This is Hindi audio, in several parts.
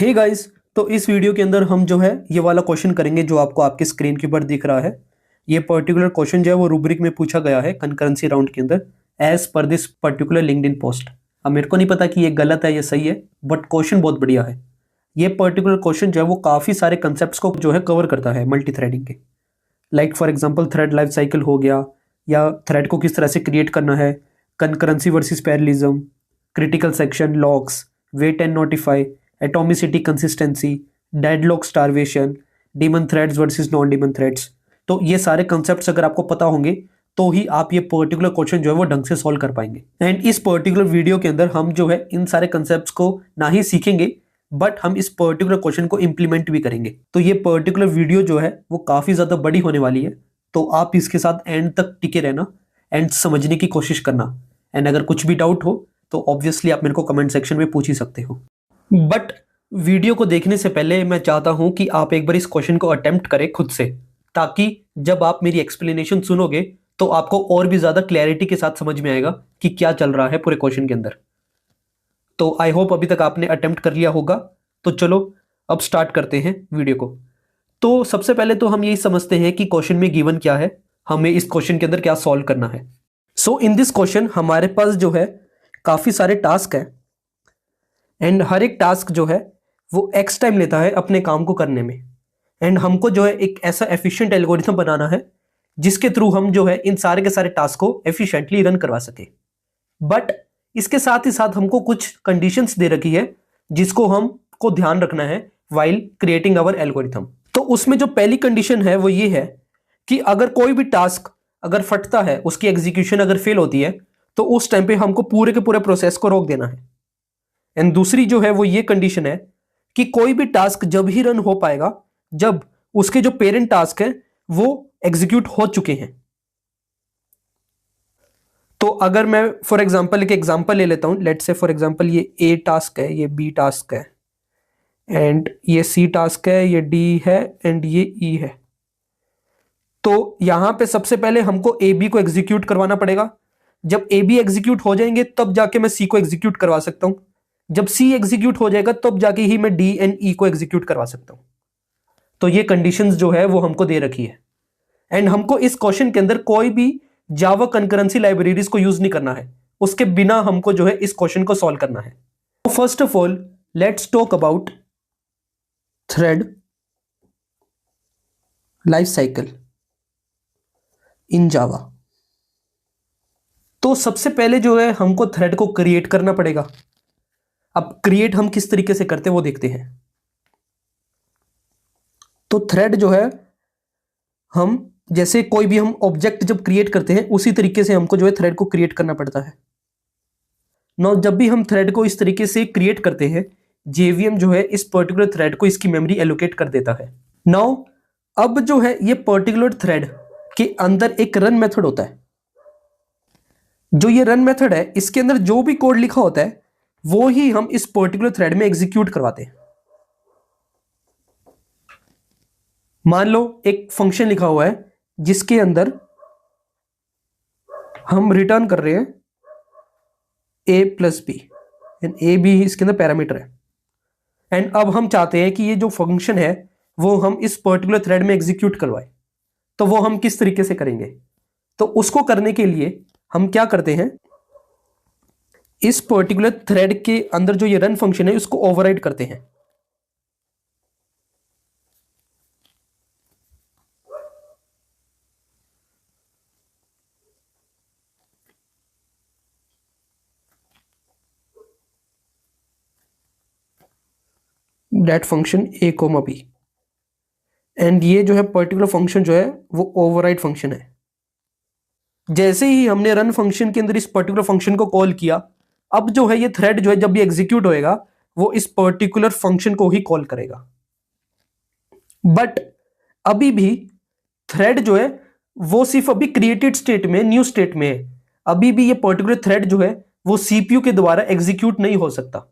हे गाइस, तो इस वीडियो के अंदर हम जो है ये वाला क्वेश्चन करेंगे जो आपको आपके स्क्रीन के ऊपर दिख रहा है। ये पर्टिकुलर क्वेश्चन जो है वो रूब्रिक में पूछा गया है कंकरेंसी राउंड के अंदर as per this particular LinkedIn post. अब मेरे को नहीं पता कि ये गलत है या सही है, बट क्वेश्चन बहुत बढ़िया है। ये पर्टिकुलर क्वेश्चन जो है वो काफ़ी सारे कंसेप्ट को जो है कवर करता है मल्टी थ्रेडिंग के। Like for example thread life cycle हो गया, या थ्रेड को किस तरह से क्रिएट करना है, concurrency versus parallelism, critical section, locks, wait and notify, atomicity, consistency, deadlock, starvation, daemon threads versus non daemon threads. तो ये सारे कंसेप्ट्स अगर आपको पता होंगे तो ही आप ये पर्टिकुलर क्वेश्चन जो है वो ढंग से सॉल्व कर पाएंगे। एंड इस पर्टिकुलर वीडियो के अंदर हम जो है इन सारे कंसेप्ट्स को ना ही सीखेंगे बट हम इस पर्टिकुलर क्वेश्चन को इंप्लीमेंट भी करेंगे। तो ये पर्टिकुलर वीडियो जो है वो काफ़ी ज़्यादा बड़ी होने वाली है, तो आप इसके साथ एंड तक टिके रहना एंड समझने की कोशिश करना। एंड अगर कुछ भी डाउट हो तो ऑब्वियसली आप मेरे को कमेंट सेक्शन में पूछ ही सकते हो। बट वीडियो को देखने से पहले मैं चाहता हूं कि आप एक बार इस क्वेश्चन को अटेम्प्ट करें खुद से, ताकि जब आप मेरी एक्सप्लेनेशन सुनोगे तो आपको और भी ज़्यादा क्लैरिटी के साथ समझ में आएगा कि क्या चल रहा है पूरे क्वेश्चन के अंदर। तो आई होप अभी तक आपने अटेम्प्ट कर लिया होगा। तो चलो अब स्टार्ट करते हैं वीडियो को। तो सबसे पहले तो हम यही समझते हैं कि क्वेश्चन में गिवन क्या है, हमें इस क्वेश्चन के अंदर क्या सॉल्व करना है। सो इन दिस क्वेश्चन हमारे पास जो है काफ़ी सारे टास्क है एंड हर एक टास्क जो है वो एक्स टाइम लेता है अपने काम को करने में। एंड हमको जो है एक ऐसा एफिशिएंट एल्गोरिथम बनाना है जिसके थ्रू हम जो है इन सारे के सारे टास्क को एफिशिएंटली रन करवा सके। बट इसके साथ ही साथ हमको कुछ कंडीशंस दे रखी है जिसको हमको ध्यान रखना है वाइल क्रिएटिंग आवर एल्गोरिथम। तो उसमें जो पहली कंडीशन है वो ये है कि अगर कोई भी टास्क अगर फटता है, उसकी एग्जीक्यूशन अगर फेल होती है, तो उस टाइम पे हमको पूरे के पूरे प्रोसेस को रोक देना है। एंड दूसरी जो है वो ये कंडीशन है कि कोई भी टास्क जब ही रन हो पाएगा जब उसके जो पेरेंट टास्क है वो एग्जीक्यूट हो चुके हैं। तो अगर मैं फॉर एग्जांपल एक एग्जांपल ले लेता हूं, लेट्स से फॉर एग्जांपल ये ए टास्क है, ये बी टास्क है, एंड ये सी टास्क है, ये डी है, एंड ये ई है। तो यहां पे सबसे पहले हमको ए बी को एग्जीक्यूट करवाना पड़ेगा। जब ए बी एग्जीक्यूट हो जाएंगे तब जाके मैं सी को एग्जीक्यूट करवा सकता हूं। जब सी एग्जीक्यूट हो जाएगा तब जाके ही मैं डी एंड ई को एग्जीक्यूट करवा सकता हूं। तो ये कंडीशंस जो है वो हमको दे रखी है। एंड हमको इस क्वेश्चन के अंदर कोई भी जावा कंकरेंसी लाइब्रेरीज को यूज नहीं करना है, उसके बिना हमको जो है इस क्वेश्चन को सॉल्व करना है। First of all let's talk about thread life cycle in Java. तो सबसे पहले जो है हमको थ्रेड को क्रिएट करना पड़ेगा। अब क्रिएट हम किस तरीके से करते हैं वो देखते हैं। तो थ्रेड जो है हम जैसे कोई भी हम ऑब्जेक्ट जब क्रिएट करते हैं उसी तरीके से हमको जो है थ्रेड को क्रिएट करना पड़ता है। नाउ जब भी हम थ्रेड को इस तरीके से क्रिएट करते हैं, जेवीएम जो है इस पर्टिकुलर थ्रेड को इसकी मेमोरी एलोकेट कर देता है। नाउ अब जो है ये पर्टिकुलर थ्रेड के अंदर एक रन मेथड होता है। जो ये रन मेथड है इसके अंदर जो भी कोड लिखा होता है वो ही हम इस पर्टिकुलर थ्रेड में एग्जीक्यूट करवाते हैं। मान लो एक फंक्शन लिखा हुआ है जिसके अंदर हम रिटर्न कर रहे हैं a plus B, and A B इसके अंदर पैरामीटर है। एंड अब हम चाहते हैं कि ये जो फंक्शन है वो हम इस पर्टिकुलर थ्रेड में एग्जीक्यूट करवाए। तो वो हम किस तरीके से करेंगे? तो उसको करने के लिए हम क्या करते हैं, इस पर्टिकुलर थ्रेड के अंदर जो ये रन फंक्शन है उसको ओवरराइड करते हैं। That function A comma B, and ये जो है पर्टिकुलर फंक्शन जो है वो ओवरराइड फंक्शन है। जैसे ही हमने रन फंक्शन के अंदर इस पर्टिकुलर फंक्शन को कॉल किया, अब जो है ये थ्रेड जो है जब भी एग्जीक्यूट होएगा वो इस पर्टिकुलर फंक्शन को ही कॉल करेगा। बट अभी भी थ्रेड जो है वो सिर्फ अभी क्रिएटेड स्टेट में, न्यू स्टेट में है। अभी भी ये पर्टिकुलर थ्रेड जो है वो सीपीयू के द्वारा एग्जीक्यूट नहीं हो सकता।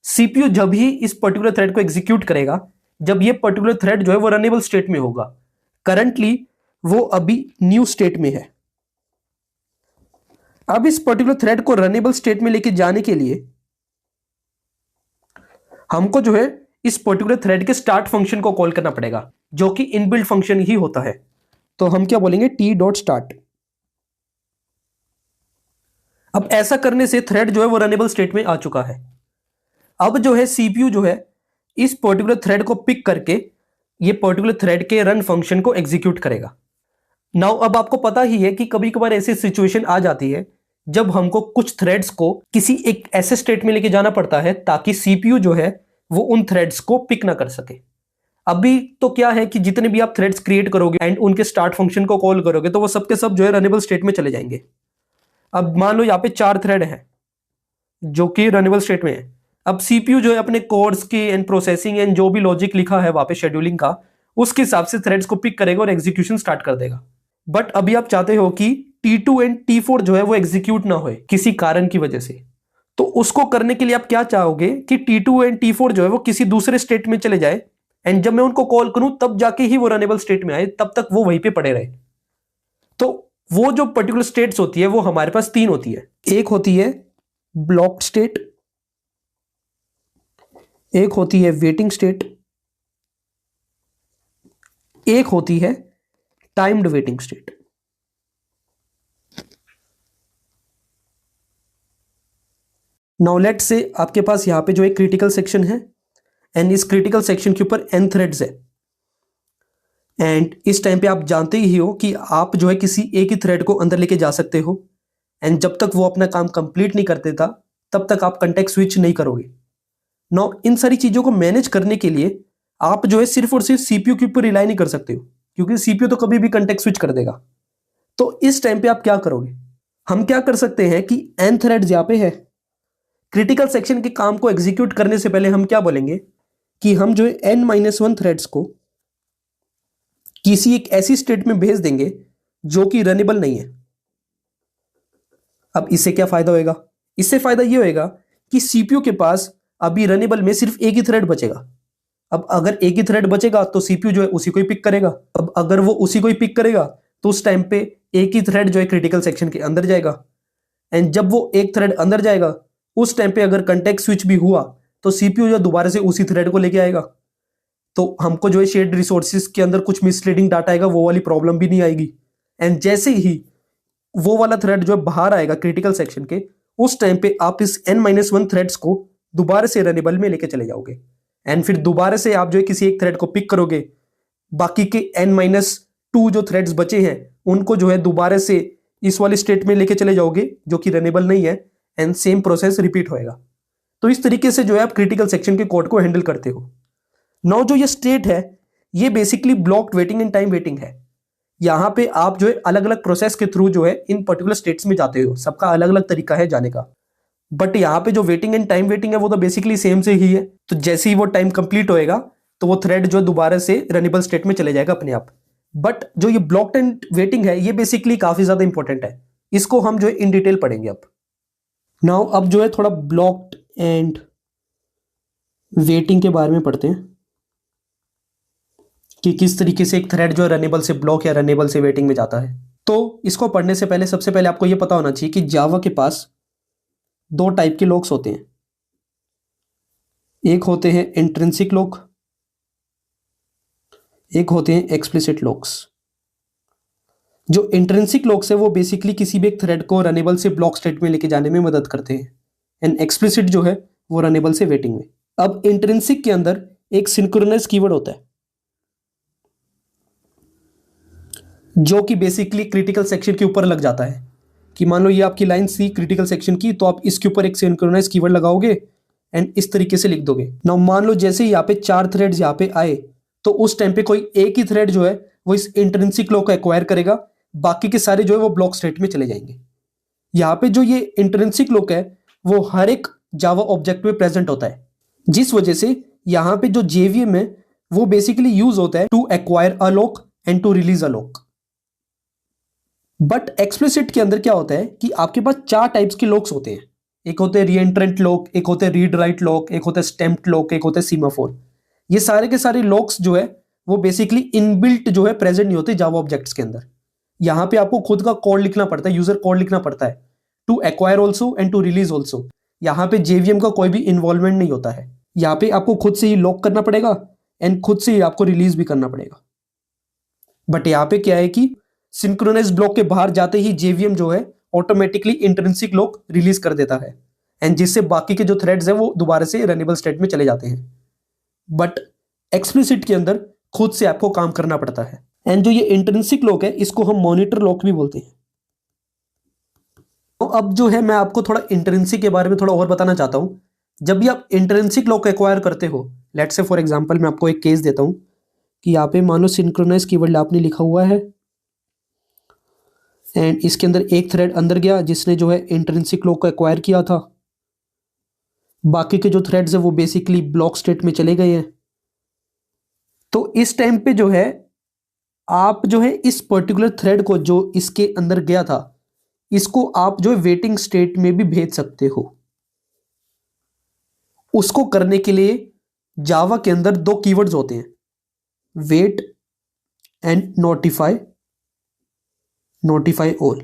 सीपीयू जब ही इस पर्टिकुलर थ्रेड को एग्जीक्यूट करेगा जब ये पर्टिकुलर थ्रेड जो है वो रनेबल स्टेट में होगा। करंटली वो अभी न्यू स्टेट में है। अब इस पर्टिकुलर थ्रेड को रनेबल स्टेट में लेके जाने के लिए हमको जो है इस पर्टिकुलर थ्रेड के स्टार्ट फंक्शन को कॉल करना पड़ेगा, जो कि इनबिल्ट फंक्शन ही होता है। तो हम क्या बोलेंगे, टी डॉट स्टार्ट। अब ऐसा करने से थ्रेड जो है वो रनेबल स्टेट में आ चुका है। अब जो है सीपीयू जो है इस पर्टिकुलर थ्रेड को पिक करके ये पर्टिकुलर थ्रेड के रन फंक्शन को एग्जीक्यूट करेगा। नाउ अब आपको पता ही है कि कभी कभार ऐसी सिचुएशन आ जाती है जब हमको कुछ थ्रेड्स को किसी एक ऐसे स्टेट में लेके जाना पड़ता है ताकि सीपीयू जो है वो उन थ्रेड्स को पिक ना कर सके। अभी तो क्या है कि जितने भी आप थ्रेड्स क्रिएट करोगे एंड उनके स्टार्ट फंक्शन को कॉल करोगे तो वो सबके सब जो है रनेबल स्टेट में चले जाएंगे। अब मान लो यहाँ पे 4 थ्रेड हैं जो कि रनेबल स्टेट में है। अब सीपीयू जो है अपने कोड्स की एंड प्रोसेसिंग एंड जो भी लॉजिक लिखा है वहां पे शेड्यूलिंग का, उसके हिसाब से थ्रेड्स को पिक करेगा और एग्जीक्यूशन स्टार्ट कर देगा। बट अभी आप चाहते हो कि T2 एंड T4 जो है वो एग्जीक्यूट ना होए किसी कारण की वजह से, तो उसको करने के लिए आप क्या चाहोगे कि T2 एंड T4 जो है वो किसी दूसरे स्टेट में चले जाए एंड जब मैं उनको कॉल करूं तब जाके ही वो रनेबल स्टेट में आए, तब तक वो वहीं पे पड़े रहे। तो वो जो पर्टिकुलर स्टेट्स होती है वो हमारे पास 3 होती है। एक होती है ब्लॉक्ड स्टेट, एक होती है वेटिंग स्टेट, एक होती है timed waiting state. Now let से आपके पास यहां पे जो एक क्रिटिकल सेक्शन है एंड इस क्रिटिकल सेक्शन के ऊपर n थ्रेड्स है एंड इस टाइम पे आप जानते ही हो कि आप जो है किसी एक ही थ्रेड को अंदर लेके जा सकते हो एंड जब तक वो अपना काम कंप्लीट नहीं कर देता तब तक आप कंटेक्स्ट स्विच नहीं करोगे। नाउ इन सारी चीजों को मैनेज करने के लिए आप जो है सिर्फ और सिर्फ सीपीयू के ऊपर रिलाई नहीं कर सकते हो, क्योंकि सीपीयू तो कभी भी कंटेक्स्ट स्विच कर देगा। तो इस टाइम पे आप क्या करोगे, हम क्या कर सकते हैं कि n थ्रेड्स यहां पे है, क्रिटिकल सेक्शन के काम को एग्जीक्यूट करने से पहले हम क्या बोलेंगे कि हम जो है n-1 थ्रेड्स को किसी एक ऐसी स्टेट में भेज देंगे जो कि रनेबल नहीं है। अब इससे क्या फायदा होएगा, इससे फायदा यह होएगा कि सीपीयू के पास अभी रनेबल में सिर्फ एक ही थ्रेड बचेगा। अब अगर एक ही थ्रेड बचेगा तो सीपीयू जो है उसी को ही पिक करेगा। अब अगर वो उसी को ही पिक करेगा तो उस टाइम पे एक ही थ्रेड जो है क्रिटिकल सेक्शन के अंदर जाएगा एंड जब वो एक थ्रेड अंदर जाएगा उस टाइम पे अगर कंटेक्स्ट स्विच भी हुआ तो सीपीयू जो दोबारा से उसी थ्रेड को लेके आएगा। तो हमको जो है शेयर्ड रिसोर्सेज के अंदर कुछ मिसलीडिंग डाटा आएगा, वो वाली प्रॉब्लम भी नहीं आएगी। एंड जैसे ही वो वाला थ्रेड जो है बाहर आएगा क्रिटिकल सेक्शन के, उस टाइम पे आप इस n-1 थ्रेड्स को दोबारा से रनेबल में लेके चले जाओगे एंड फिर दोबारा से आप जो है किसी एक थ्रेड को पिक करोगे, बाकी के n-2 जो थ्रेड्स बचे हैं उनको जो है दोबारा से इस वाली स्टेट में लेके चले जाओगे जो कि रनेबल नहीं है एंड सेम प्रोसेस रिपीट होएगा। तो इस तरीके से जो है आप क्रिटिकल सेक्शन के कोड को हैंडल करते हो। नाउ जो ये स्टेट है ये basically blocked waiting and time waiting है। यहां पे आप जो है अलग अलग प्रोसेस के थ्रू जो है इन पर्टिकुलर स्टेट्स में जाते हो, सबका अलग अलग तरीका है जाने का। बट यहाँ पे जो वेटिंग एंड टाइम वेटिंग है वो तो बेसिकली सेम से ही है। तो जैसे ही वो टाइम कंप्लीट होएगा तो वो थ्रेड जो दोबारा से रनेबल स्टेट में चले जाएगा अपने आप। बट जो ये ब्लॉक्ड एंड वेटिंग है ये बेसिकली काफी ज्यादा इंपॉर्टेंट है, इसको हम जो है इन डिटेल पढ़ेंगे अब। नाउ अब जो है थोड़ा ब्लॉक्ड एंड वेटिंग के बारे में पढ़ते हैं कि किस तरीके से एक थ्रेड जो है रनेबल से ब्लॉक या रनेबल से वेटिंग में जाता है। तो इसको पढ़ने से पहले सबसे पहले आपको यह पता होना चाहिए कि जावा के पास 2 टाइप के लॉक्स होते हैं। एक होते हैं इंट्रिंसिक लॉक, एक होते हैं एक्सप्लिसिट लॉक्स। जो इंट्रिंसिक लॉक्स है वो बेसिकली किसी भी एक थ्रेड को रनेबल से ब्लॉक स्टेट में लेके जाने में मदद करते हैं एंड एक्सप्लिसिट जो है वो रनेबल से वेटिंग में। अब इंट्रिंसिक के अंदर एक सिंक्रोनाइज कीवर्ड होता है जो कि बेसिकली क्रिटिकल सेक्शन के ऊपर लग जाता है कि मान लो ये आपकी लाइन सी क्रिटिकल सेक्शन की, तो आप इसके ऊपर एक सिंक्रोनाइज कीवर्ड लगाओगे एंड इस तरीके से लिख दोगे। नाउ मान लो जैसे ही यहाँ पे 4 थ्रेड्स यहाँ पे आए तो उस टाइम पे कोई एक ही थ्रेड जो है वो इस इंट्रिंसिक लॉक को एक्वायर करेगा, बाकी के सारे जो है वो ब्लॉक स्टेट में चले जाएंगे। यहाँ पे जो ये इंट्रिंसिक लॉक है वो हर एक जावा ऑब्जेक्ट में प्रेजेंट होता है, जिस वजह से यहाँ पे जो जेवीएम है वो बेसिकली यूज होता है to acquire a lock and to release a lock. But explicit के अंदर क्या होता है कि आपके पास 4 टाइप्स के लॉक्स होते हैं। एक होते हैं रीएंट्रेंट लॉक, एक होते हैं रीड राइट लॉक, एक होता है स्टैम्प्ड लॉक, एक होता है सीमाफोर। ये सारे के सारे लॉक्स जो है वो बेसिकली इनबिल्ट जो है प्रेजेंट नहीं होते जावा ऑब्जेक्ट्स के अंदर। यहाँ पे आपको खुद का कोड लिखना पड़ता है, यूजर कोड लिखना पड़ता है to acquire also and to release also. यहाँ पे जेवीएम का कोई भी इन्वॉल्वमेंट नहीं होता है। यहाँ पे आपको खुद से ही लॉक करना पड़ेगा एंड खुद से ही आपको रिलीज भी करना पड़ेगा। बट यहाँ पे क्या है कि सिंक्रोनाइज ब्लॉक के बाहर जाते ही जेवीएम जो है ऑटोमेटिकली इंट्रिंसिक लॉक रिलीज कर देता है एंड जिससे बाकी के जो थ्रेड्स हैं वो दोबारा से रनेबल स्टेट में चले जाते हैं। बट एक्सप्लिसिट के अंदर खुद से आपको काम करना पड़ता है एंड जो ये इंट्रिंसिक लॉक है इसको हम मॉनिटर लॉक भी बोलते हैं। तो अब जो है मैं आपको थोड़ा इंट्रिंसिक के बारे में थोड़ा और बताना चाहता हूं। जब भी आप इंट्रिंसिक लॉक एक्वायर करते हो, लेट्स से फॉर एग्जांपल मैं आपको एक केस देता हूं कि यहाँ पे मान लो सिंक्रोनाइज कीवर्ड आपने लिखा हुआ है एंड इसके अंदर एक थ्रेड अंदर गया जिसने जो है इंट्रिंसिक लॉक को एक्वायर किया था। बाकी के जो थ्रेड्स है वो बेसिकली ब्लॉक स्टेट में चले गए हैं। तो इस टाइम पे जो है आप जो है इस पर्टिकुलर थ्रेड को जो इसके अंदर गया था इसको आप जो है वेटिंग स्टेट में भी भेज सकते हो। उसको करने के लिए जावा के अंदर दो कीवर्ड्स होते हैं, वेट एंड नोटिफाई ऑल।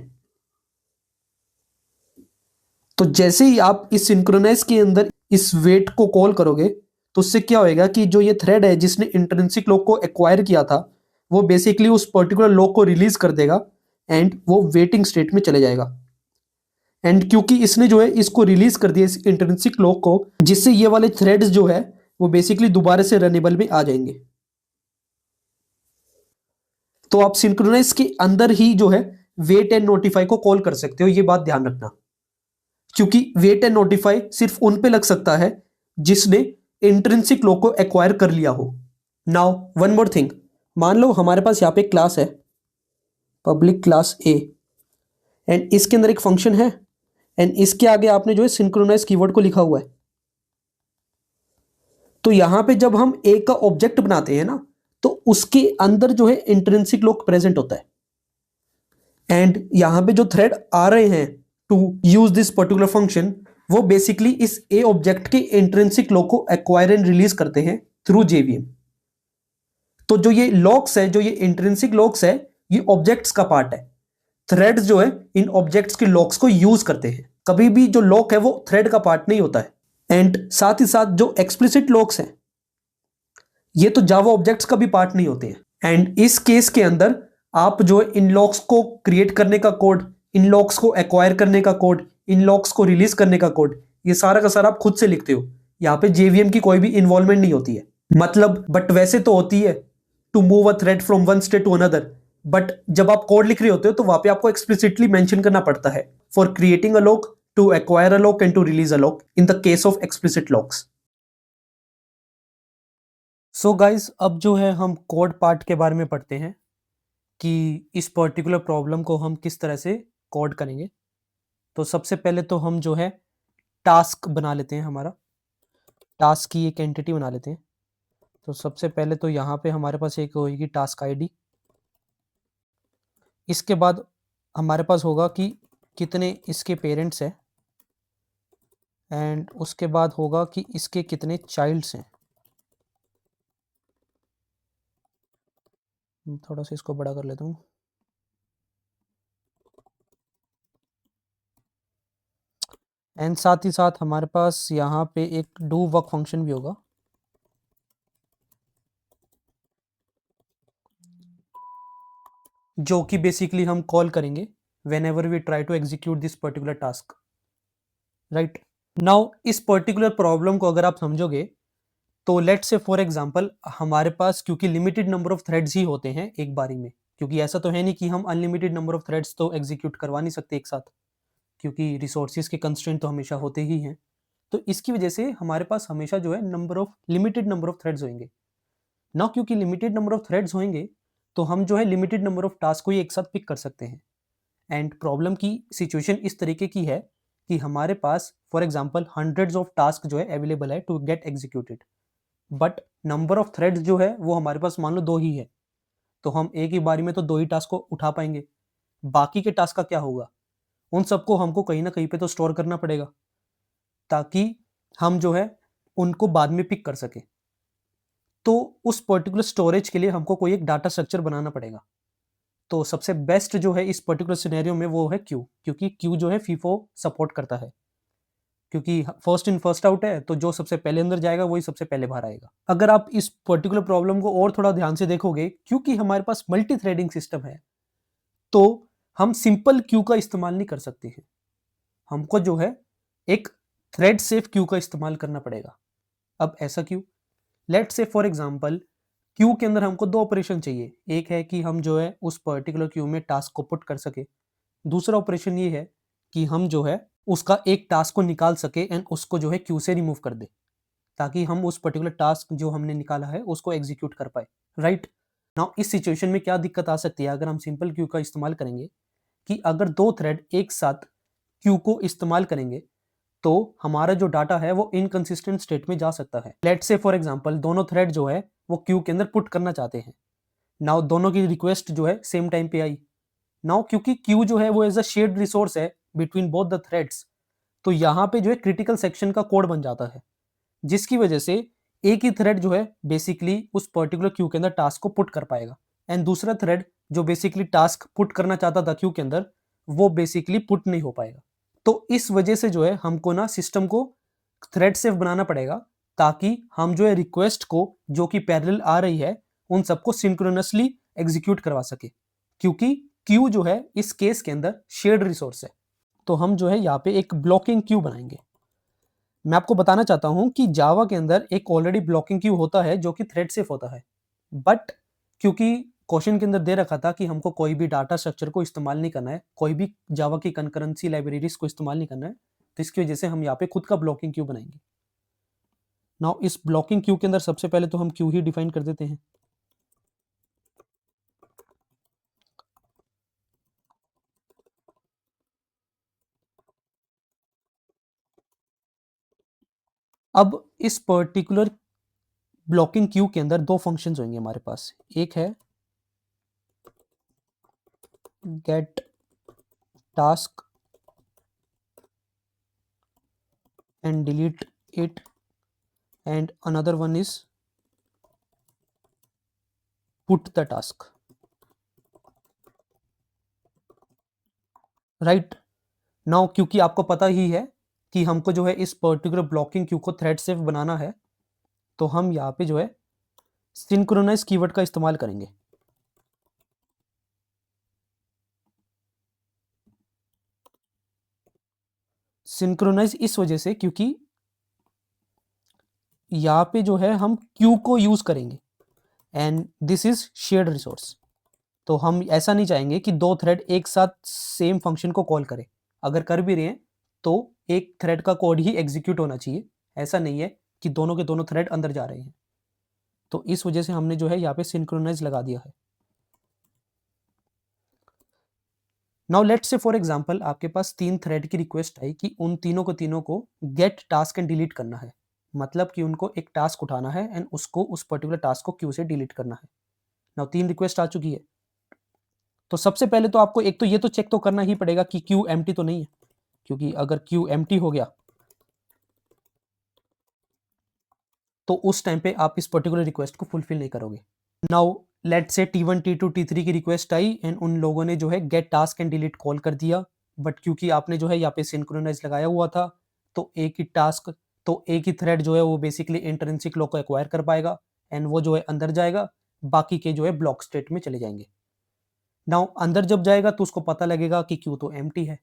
तो जैसे ही आप इस सिंक्रोनाइज के अंदर इस वेट को कॉल करोगे तो उससे क्या होएगा कि जो ये थ्रेड है जिसने इंट्रिंसिक लॉक को एक्वायर किया था वो बेसिकली उस पर्टिकुलर लॉक को रिलीज कर देगा एंड वो वेटिंग स्टेट में चले जाएगा। एंड क्योंकि इसने जो है इसको रिलीज कर दिया इस इंट्रिंसिक लॉक को, जिससे ये वाले थ्रेड्स जो है वो बेसिकली दोबारा से रनेबल में आ जाएंगे। तो आप सिंक्रोनाइज के अंदर ही जो है वेट एंड नोटिफाई को कॉल कर सकते हो, ये बात ध्यान रखना। क्योंकि वेट एंड नोटिफाई सिर्फ उन पे लग सकता है जिसने इंट्रिंसिक लॉक को एक्वायर कर लिया हो। नाउ वन मोर थिंग, मान लो हमारे पास यहाँ पे क्लास है पब्लिक क्लास ए एंड इसके अंदर एक फंक्शन है एंड इसके आगे आपने जो है सिंक्रोनाइज कीवर्ड को लिखा हुआ है। तो यहां पे जब हम ए का ऑब्जेक्ट बनाते हैं ना तो उसके अंदर जो है इंट्रिंसिक लॉक प्रेजेंट होता है एंड यहां पे जो थ्रेड आ रहे हैं to use this particular function वो बेसिकली इस ए ऑब्जेक्ट के इंट्रिंसिक लॉक को एक्वायर एंड रिलीज करते हैं थ्रू जेवीएम। तो जो ये लॉक्स है, जो ये इंट्रिंसिक लॉक्स है, ये ऑब्जेक्ट्स का पार्ट है। थ्रेड्स जो है इन ऑब्जेक्ट्स के लॉक्स को यूज करते हैं। कभी भी जो लॉक है वो थ्रेड का पार्ट नहीं होता है। एंड साथ ही साथ जो एक्सप्लिसिट लॉक्स हैं ये तो जावा ऑब्जेक्ट्स का भी पार्ट नहीं होते हैं। एंड इस केस के अंदर आप जो है इन लॉक्स को क्रिएट करने का कोड, इन लॉक्स को एक्वायर करने का कोड, इन लॉक्स को रिलीज करने का कोड, ये सारा का सारा आप खुद से लिखते हो। यहाँ पे जेवीएम की कोई भी इन्वॉल्वमेंट नहीं होती है। मतलब बट वैसे तो होती है to move a thread from one state to another, but जब आप कोड लिख रहे होते हो तो वहां पे आपको एक्सप्लिसिटली मेंशन करना पड़ता है for creating a lock, to acquire a lock and to release a lock in the case of explicit locks. So guys अब जो है हम कोड पार्ट के बारे में पढ़ते हैं कि इस पर्टिकुलर प्रॉब्लम को हम किस तरह से कोड करेंगे। तो सबसे पहले तो हम जो है टास्क बना लेते हैं, हमारा टास्क की एक एंटिटी बना लेते हैं। तो सबसे पहले तो यहाँ पे हमारे पास एक होगी टास्क आईडी। इसके बाद हमारे पास होगा कि कितने इसके पेरेंट्स हैं एंड उसके बाद होगा कि इसके कितने चाइल्ड्स हैं। थोड़ा सा इसको बड़ा कर लेता हूँ। एंड साथ ही साथ हमारे पास यहाँ पे एक डू वर्क फंक्शन भी होगा जो कि बेसिकली हम कॉल करेंगे whenever we try to execute this particular task, right? Now इस पर्टिकुलर प्रॉब्लम को अगर आप समझोगे तो लेट्स से फॉर एग्जांपल हमारे पास क्योंकि लिमिटेड नंबर ऑफ थ्रेड्स ही होते हैं एक बारी में, क्योंकि ऐसा तो है नहीं कि हम अनलिमिटेड नंबर ऑफ थ्रेड्स तो एग्जीक्यूट करवा नहीं सकते एक साथ, क्योंकि रिसोर्सेज के कंस्ट्रेंट तो हमेशा होते ही हैं। तो इसकी वजह से हमारे पास हमेशा जो है लिमिटेड नंबर ऑफ थ्रेड्स होंगे ना। क्योंकि लिमिटेड नंबर ऑफ थ्रेड्स होंगे तो हम जो है लिमिटेड नंबर ऑफ टास्क को ही एक साथ पिक कर सकते हैं। एंड प्रॉब्लम की सिचुएशन इस तरीके की है कि हमारे पास for example hundreds of task जो है अवेलेबल है to get executed, but number of threads जो है वो हमारे पास मान लो 2 ही है। तो हम एक ही बारी में तो 2 ही टास्क को उठा पाएंगे। बाकी के टास्क का क्या होगा, उन सबको हमको कहीं ना कहीं पे तो स्टोर करना पड़ेगा ताकि हम जो है उनको बाद में पिक कर सके। तो उस पर्टिकुलर स्टोरेज के लिए हमको कोई एक डाटा स्ट्रक्चर बनाना पड़ेगा। तो सबसे बेस्ट जो है इस पर्टिकुलर सिनेरियो में वो है क्यू, क्योंकि क्यू जो है फीफो सपोर्ट करता है। क्योंकि फर्स्ट इन फर्स्ट आउट है, तो जो सबसे पहले अंदर जाएगा वही सबसे पहले बाहर आएगा। अगर आप इस पर्टिकुलर प्रॉब्लम को और थोड़ा ध्यान से देखोगे, क्योंकि हमारे पास मल्टी थ्रेडिंग सिस्टम है, तो हम सिंपल क्यू का इस्तेमाल नहीं कर सकते हैं। हमको जो है एक थ्रेड सेफ क्यू का इस्तेमाल करना पड़ेगा। अब ऐसा क्यों? Let's say for example Q के अंदर हमको 2 ऑपरेशन चाहिए। एक है कि हम जो है उस पर्टिकुलर क्यू में टास्क को पुट कर सके। दूसरा ऑपरेशन ये है कि हम जो है उसका एक टास्क को निकाल सके एंड उसको जो है क्यू से रिमूव कर दे, ताकि हम उस पर्टिकुलर टास्क जो हमने निकाला है उसको एग्जीक्यूट कर पाए, राइट? नाउ इस सिचुएशन में क्या दिक्कत आ सकती है अगर हम सिंपल क्यू का इस्तेमाल करेंगे, कि अगर 2 थ्रेड एक साथ क्यू को इस्तेमाल करेंगे तो हमारा जो डाटा है वो इनकंसिस्टेंट स्टेट में जा सकता है। लेट्स से फॉर एग्जांपल दोनों थ्रेड जो है वो क्यू के अंदर पुट करना चाहते हैं। नाउ दोनों की रिक्वेस्ट जो है सेम टाइम पे आई। नाउ क्योंकि क्यू जो है वो एज अ शेयर्ड रिसोर्स है बिटवीन बोथ द थ्रेड्स, तो यहाँ पे जो है क्रिटिकल सेक्शन का कोड बन जाता है, जिसकी वजह से एक ही थ्रेड जो है बेसिकली उस पर्टिकुलर क्यू के अंदर टास्क को पुट कर पाएगा, एंड दूसरा थ्रेड जो बेसिकली टास्क पुट करना चाहता था क्यू के अंदर, वो बेसिकली पुट नहीं हो पाएगा। तो इस वजह से जो है हमको ना सिस्टम को थ्रेड सेफ बनाना पड़ेगा, ताकि हम जो है रिक्वेस्ट को जो कि पैरेलल आ रही है उन सबको सिंक्रोनसली एग्जीक्यूट करवा सके, क्योंकि क्यू जो है इस केस के अंदर शेयर्ड रिसोर्स है। तो हम जो है यहाँ पे एक ब्लॉकिंग क्यू बनाएंगे। मैं आपको बताना चाहता हूं कि जावा के अंदर एक ऑलरेडी ब्लॉकिंग क्यू होता है जो कि थ्रेड सेफ होता है, बट क्योंकि क्वेश्चन के अंदर दे रखा था कि हमको कोई भी डाटा स्ट्रक्चर को इस्तेमाल नहीं करना है, कोई भी जावा की कंकरेंसी लाइब्रेरीज को इस्तेमाल नहीं करना है, तो इसकी वजह से हम यहाँ पे खुद का ब्लॉकिंग क्यू बनाएंगे। नाउ इस ब्लॉकिंग क्यू के अंदर सबसे पहले तो हम क्यू ही डिफाइन कर देते हैं। अब इस पर्टिकुलर ब्लॉकिंग क्यू के अंदर 2 फंक्शंस होंगे हमारे पास। एक है get task and delete it, and another one is put the task, right? now क्योंकि आपको पता ही है कि हमको जो है इस पर्टिकुलर ब्लॉकिंग क्यू को थ्रेड सेफ बनाना है, तो हम यहाँ पे जो है सिंक्रोनाइज कीवर्ड का इस्तेमाल करेंगे। सिंक्रोनाइज इस वजह से क्योंकि यहाँ पे जो है हम क्यू को यूज करेंगे and this is shared resource, तो हम ऐसा नहीं चाहेंगे कि 2 थ्रेड एक साथ सेम फंक्शन को कॉल करें। अगर कर भी रहे हैं तो एक थ्रेड का कोड ही एग्जीक्यूट होना चाहिए, ऐसा नहीं है कि दोनों के दोनों थ्रेड अंदर जा रहे हैं। तो इस वजह से हमने जो है यहाँ पे सिंक्रोनाइज लगा दिया है। Now let's say for example आपके पास 3 थ्रेड की रिक्वेस्ट आई कि उन तीनों को गेट टास्क एंड डिलीट करना है, मतलब कि उनको एक टास्क उठाना है एंड उसको उस पर्टिकुलर टास्क को क्यू से डिलीट करना है। नाउ 3 रिक्वेस्ट आ चुकी है, तो सबसे पहले तो आपको एक तो ये तो चेक तो करना ही पड़ेगा कि क्यू एम्प्टी तो नहीं है, क्योंकि अगर क्यू एम्प्टी हो गया तो उस टाइम पे आप इस पर्टिकुलर रिक्वेस्ट को फुलफिल नहीं करोगे। Now let's say T1 T2 T3 की रिक्वेस्ट आई एंड उन लोगों ने जो है get task and delete call कर दिया, बट क्योंकि आपने जो है यहाँ पे सिंक्रोनाइज लगाया हुआ था, तो एक ही थ्रेड जो है वो बेसिकली इंट्रिंसिक लॉक को एक्वायर कर पाएगा एंड वो जो है अंदर जाएगा, बाकी के जो है ब्लॉक स्टेट में चले जाएंगे। नाउ अंदर जब जाएगा तो उसको पता लगेगा कि क्यू तो एम्प्टी है।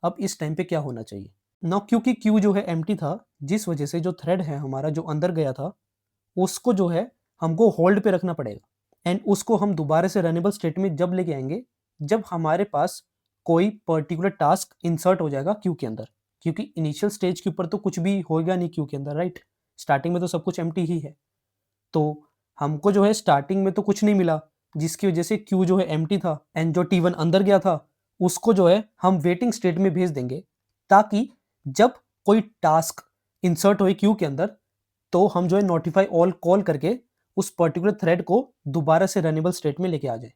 अब इस टाइम पे क्या होना चाहिए? नाउ क्योंकि क्यू जो है एम्प्टी था, जिस वजह से जो थ्रेड है हमारा जो अंदर गया था उसको जो है हमको होल्ड पे रखना पड़ेगा एंड उसको हम दोबारा से रनेबल स्टेट में जब लेके आएंगे जब हमारे पास कोई पर्टिकुलर टास्क इंसर्ट हो जाएगा क्यू के अंदर, क्योंकि इनिशियल स्टेज के ऊपर तो कुछ भी होगा नहीं क्यू के अंदर, राइट? स्टार्टिंग में तो सब कुछ एम्प्टी ही है, तो हमको जो है स्टार्टिंग में तो कुछ नहीं मिला, जिसकी वजह से क्यू जो है एम्प्टी था एंड जो T1 अंदर गया था उसको जो है हम वेटिंग स्टेट में भेज देंगे, ताकि जब कोई टास्क इंसर्ट हो क्यू के अंदर तो हम जो है नोटिफाई ऑल कॉल करके उस पर्टिकुलर थ्रेड को दोबारा से रनेबल स्टेट में लेके आ जाए।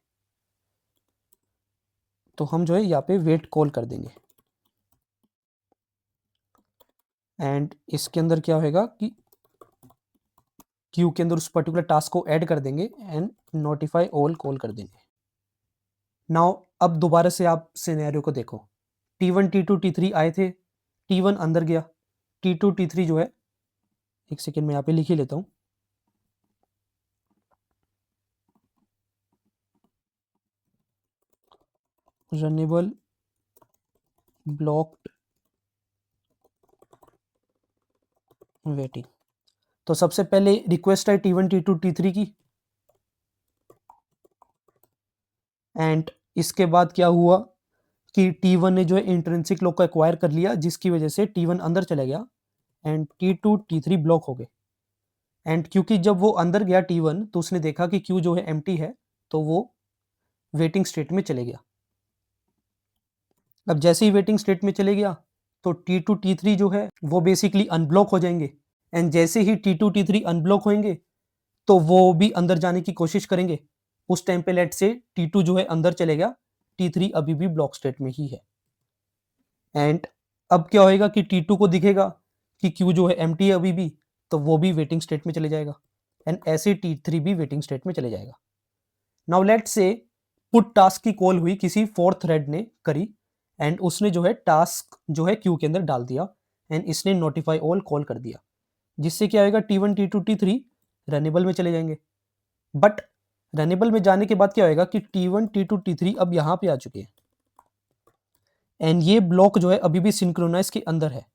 तो हम जो है यहाँ पे वेट कॉल कर देंगे एंड इसके अंदर क्या होगा कि क्यू के अंदर उस पर्टिकुलर टास्क को ऐड कर देंगे एंड नोटिफाई ऑल कॉल कर देंगे। नाउ अब दोबारा से आप सिनेरियो को देखो, T1 T2 T3 आए थे, T1 अंदर गया, T2 T3 जो है, एक सेकेंड में यहाँ पे लिख ही लेता हूँ। Runnable blocked waiting. तो सबसे पहले रिक्वेस्ट है T1 T2 T3 की, एंड इसके बाद क्या हुआ कि T1 ने जो है इंट्रिंसिक लॉक को एक्वायर कर लिया, जिसकी वजह से T1 अंदर चला गया एंड T2 T3 ब्लॉक हो गए। एंड क्योंकि जब वो अंदर गया T1 तो उसने देखा कि क्यू जो है एम्प्टी है, तो वो वेटिंग स्टेट में चले गया। अब जैसे ही वेटिंग स्टेट में चले गया तो T2 T3 जो है वो बेसिकली अनब्लॉक हो जाएंगे, एंड जैसे ही T2 T3 अनब्लॉक होंगे तो वो भी अंदर जाने की कोशिश करेंगे। उस टाइम पे लेट से T2 जो है अंदर चले गया, T3 अभी भी ब्लॉक स्टेट में ही है। एंड अब क्या होएगा कि T2 को दिखेगा कि Q जो है एम्प्टी है अभी भी, तो वो भी वेटिंग स्टेट में चले जाएगा, एंड ऐसे T3 भी वेटिंग स्टेट में चले जाएगा। Now let's say put task की कॉल हुई, किसी फोर्थ थ्रेड ने करी, एंड उसने जो है टास्क जो है क्यू के अंदर डाल दिया, एंड इसने नोटिफाई ऑल कॉल कर दिया, जिससे क्या होगा T1 T2 T3 रनेबल में चले जाएंगे। बट रनेबल में जाने के बाद क्या होगा कि T1 T2 T3 अब यहाँ पे आ चुके हैं, एंड ये ब्लॉक जो है अभी भी सिंक्रोनाइज के अंदर है,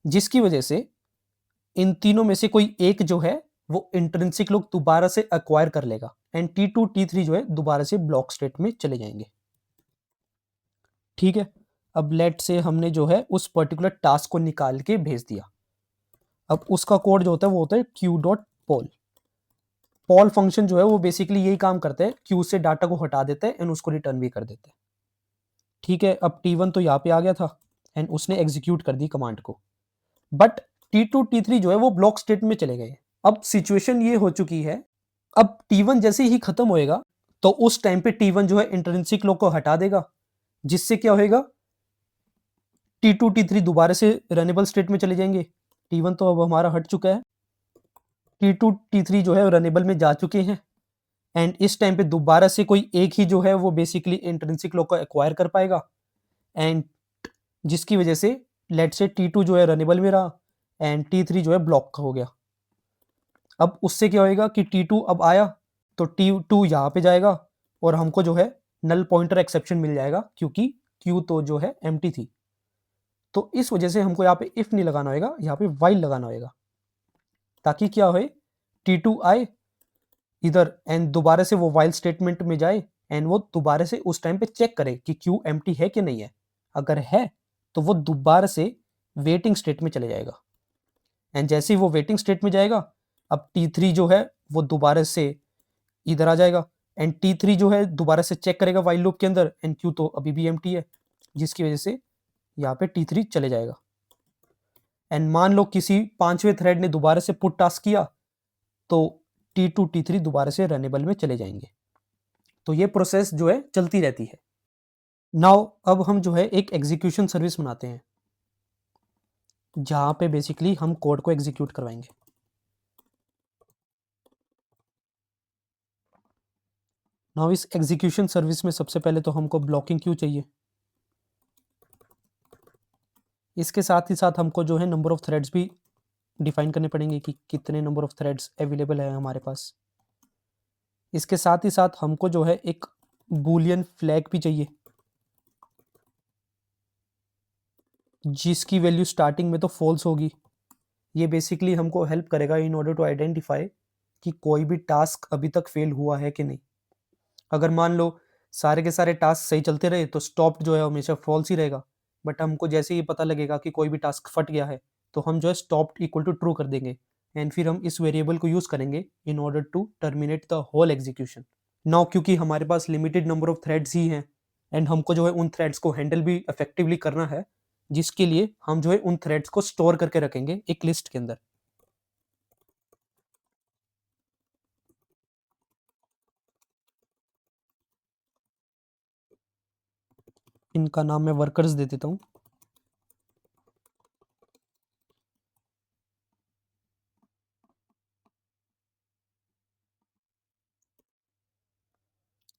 जिसकी वजह से इन तीनों में से कोई एक जो है वो इंट्रिंसिक लॉक दोबारा से एक्वायर कर लेगा, एंड T2 T3 जो है दोबारा से ब्लॉक स्टेट में चले जाएंगे। ठीक है, अब लेट से हमने जो है उस पर्टिकुलर टास्क को निकाल के भेज दिया। अब उसका कोड जो होता है वो होता है q.poll। पॉल फंक्शन जो है वो बेसिकली यही काम करता है, क्यू से डाटा को हटा देता है एंड उसको रिटर्न भी कर देता है। ठीक है, अब T1 तो यहाँ पे आ गया था एंड उसने एग्जीक्यूट कर दी कमांड को, बट T2 T3 जो है वो ब्लॉक स्टेट में चले गए। अब सिचुएशन ये हो चुकी है, अब T1 जैसे ही खत्म होएगा तो उस टाइम पे T1 जो है इंट्रिंसिक लॉक को हटा देगा, जिससे क्या होएगा T2 T3 दोबारा से रनेबल स्टेट में चले जाएंगे। T1 तो अब हमारा हट चुका है, T2 T3 जो है रनेबल में जा चुके हैं, एंड इस टाइम पे दोबारा से कोई एक ही जो है वो बेसिकली इंट्रिंसिक लॉक को एक्वायर कर पाएगा, एंड जिसकी वजह से लेट से T2 जो है रनेबल में रहा एंड T3 जो है ब्लॉक हो गया। अब उससे क्या होएगा कि T2 अब आया तो T2 यहाँ पे जाएगा और हमको जो है नल पॉइंटर एक्सेप्शन मिल जाएगा, क्योंकि Q तो जो है एम्प्टी थी। तो इस वजह से हमको यहाँ पे इफ नहीं लगाना होगा, यहाँ पे वाइल लगाना होगा, ताकि क्या हो T2 आए इधर एंड दोबारा से वो वाइल स्टेटमेंट में जाए, एंड वो दोबारा से उस टाइम पे चेक करे कि क्यू एम्प्टी है कि नहीं है। अगर है तो वो दोबारा से वेटिंग स्टेट में चले जाएगा, एंड जैसे ही वो वेटिंग स्टेट में जाएगा अब T3 जो है वो दोबारा से इधर आ जाएगा, एंड T3 जो है दोबारा से चेक करेगा वाइल लूप के अंदर, एंड क्यू तो अभी भी एम्प्टी है, जिसकी वजह से यहाँ पे T3 चले जाएगा। एंड मान लो किसी पांचवें थ्रेड ने दोबारा से पुट टास्क किया तो T2 T3 दोबारा से रनेबल में चले जाएंगे। तो ये प्रोसेस जो है चलती रहती है। नाउ अब हम जो है एक एग्जीक्यूशन सर्विस बनाते हैं, जहां पे बेसिकली हम कोड को एग्जीक्यूट करवाएंगे। नाउ इस एग्जीक्यूशन सर्विस में सबसे पहले तो हमको ब्लॉकिंग क्यू चाहिए, इसके साथ ही साथ हमको जो है नंबर ऑफ थ्रेड्स भी डिफाइन करने पड़ेंगे कि कितने नंबर ऑफ थ्रेड्स अवेलेबल है हमारे पास। इसके साथ ही साथ हमको जो है एक बूलियन फ्लैग भी चाहिए, जिसकी वैल्यू स्टार्टिंग में तो फॉल्स होगी। ये बेसिकली हमको हेल्प करेगा इन ऑर्डर टू आइडेंटिफाई कि कोई भी टास्क अभी तक फेल हुआ है कि नहीं। अगर मान लो सारे के सारे टास्क सही चलते रहे तो स्टॉप जो है हमेशा फॉल्स ही रहेगा, बट हमको जैसे ही पता लगेगा कि कोई भी टास्क फट गया है तो हम जो है स्टॉप इक्वल टू ट्रू कर देंगे, एंड फिर हम इस वेरिएबल को यूज करेंगे in order to terminate the whole execution. Now क्योंकि हमारे पास लिमिटेड नंबर ऑफ थ्रेड्स ही हैं, एंड हमको जो है उन थ्रेड्स को हैंडल भी इफेक्टिवली करना है, जिसके लिए हम जो है उन थ्रेड्स को स्टोर करके रखेंगे एक लिस्ट के अंदर। इनका नाम मैं वर्कर्स दे देता हूँ।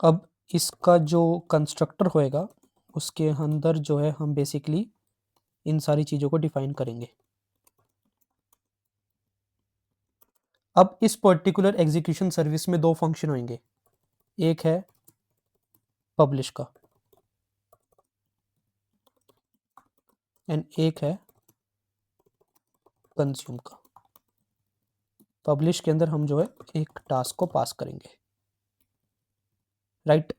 अब इसका जो कंस्ट्रक्टर होएगा उसके अंदर जो है हम बेसिकली इन सारी चीज़ों को डिफाइन करेंगे। अब इस पर्टिकुलर एग्जीक्यूशन सर्विस में दो फंक्शन होंगे, एक है पब्लिश का एंड एक है कंज्यूम का। पब्लिश के अंदर हम जो है एक टास्क को पास करेंगे, राइट।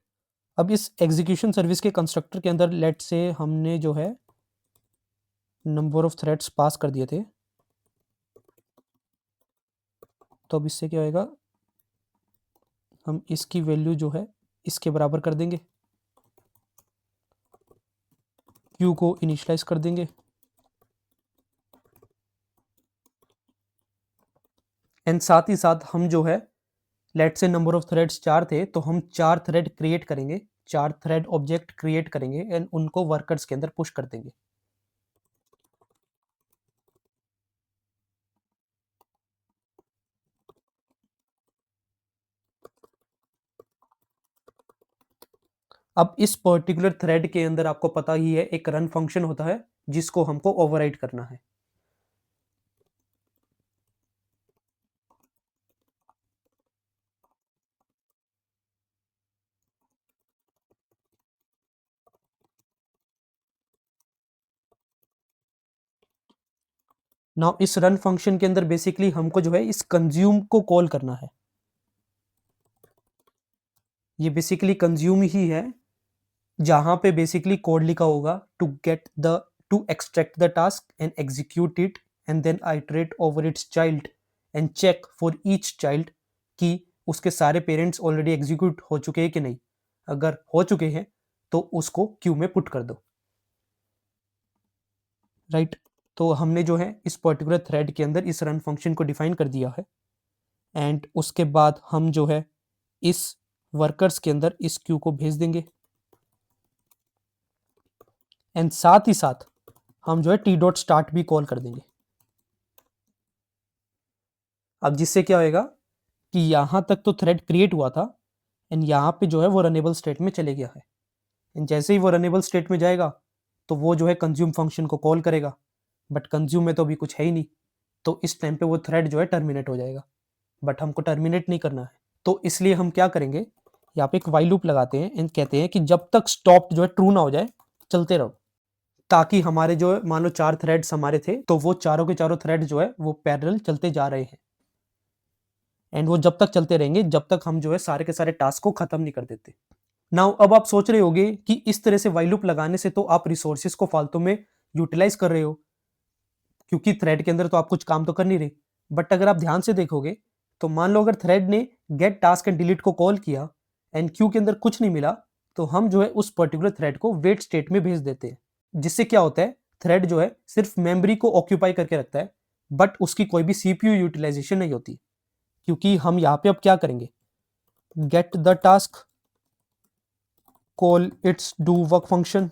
अब इस एग्जीक्यूशन सर्विस के कंस्ट्रक्टर के अंदर लेट से हमने जो है नंबर ऑफ थ्रेड्स पास कर दिए थे, तो अब इससे क्या होएगा, हम इसकी वैल्यू जो है इसके बराबर कर देंगे, क्यू को इनिशियलाइज कर देंगे एंड साथ ही साथ हम जो है लेट से नंबर ऑफ थ्रेड्स 4 थे, तो हम 4 थ्रेड क्रिएट करेंगे, 4 थ्रेड ऑब्जेक्ट क्रिएट करेंगे एंड उनको वर्कर्स के अंदर पुश कर देंगे। अब इस पर्टिकुलर थ्रेड के अंदर आपको पता ही है एक रन फंक्शन होता है जिसको हमको ओवरराइड करना है। नाउ इस रन फंक्शन के अंदर बेसिकली हमको जो है इस कंज्यूम को कॉल करना है। ये बेसिकली कंज्यूम ही है जहां पे बेसिकली कोड लिखा होगा to extract the task and execute it and then iterate over its child and check for each child कि उसके सारे पेरेंट्स ऑलरेडी एग्जीक्यूट हो चुके हैं कि नहीं। अगर हो चुके हैं तो उसको क्यू में पुट कर दो, राइट। तो हमने जो है इस पर्टिकुलर थ्रेड के अंदर इस रन फंक्शन को डिफाइन कर दिया है एंड उसके बाद हम जो है इस वर्कर्स के अंदर इस क्यू को भेज देंगे एंड साथ ही साथ हम जो है टी डॉट स्टार्ट भी कॉल कर देंगे। अब जिससे क्या होएगा कि यहां तक तो थ्रेड क्रिएट हुआ था एंड यहाँ पे जो है वो रनेबल स्टेट में चले गया है एंड जैसे ही वो रनेबल स्टेट में जाएगा तो वो जो है कंज्यूम फंक्शन को कॉल करेगा, बट कंज्यूम में तो अभी कुछ है ही नहीं, तो इस टाइम पे वो थ्रेड जो है टर्मिनेट हो जाएगा, बट हमको टर्मिनेट नहीं करना है। तो इसलिए हम क्या करेंगे, यहाँ पे एक वाइल लूप लगाते हैं एंड कहते हैं कि जब तक स्टॉप जो है ट्रू ना हो जाए चलते रहो, ताकि हमारे जो है मान लो 4 थ्रेड्स हमारे थे तो वो चारों के चारों थ्रेड जो है वो पैरेलल चलते जा रहे हैं एंड वो जब तक चलते रहेंगे जब तक हम जो है सारे के सारे टास्क को खत्म नहीं कर देते। नाउ अब आप सोच रहे होगे कि इस तरह से वाइल लूप लगाने से तो आप रिसोर्सेज को फालतू में यूटिलाइज कर रहे हो, क्योंकि थ्रेड के अंदर तो आप कुछ काम तो कर नहीं रहे। बट अगर आप ध्यान से देखोगे तो मान लो अगर थ्रेड ने गेट टास्क एंड डिलीट को कॉल किया एंड क्यू के अंदर कुछ नहीं मिला, तो हम जो है उस पर्टिकुलर थ्रेड को वेट स्टेट में भेज देते हैं, जिससे क्या होता है थ्रेड जो है सिर्फ मेमोरी को ऑक्यूपाई करके रखता है, बट उसकी कोई भी सीपीयू यूटिलाइजेशन नहीं होती। क्योंकि हम यहाँ पे अब क्या करेंगे, get the task call it's do work function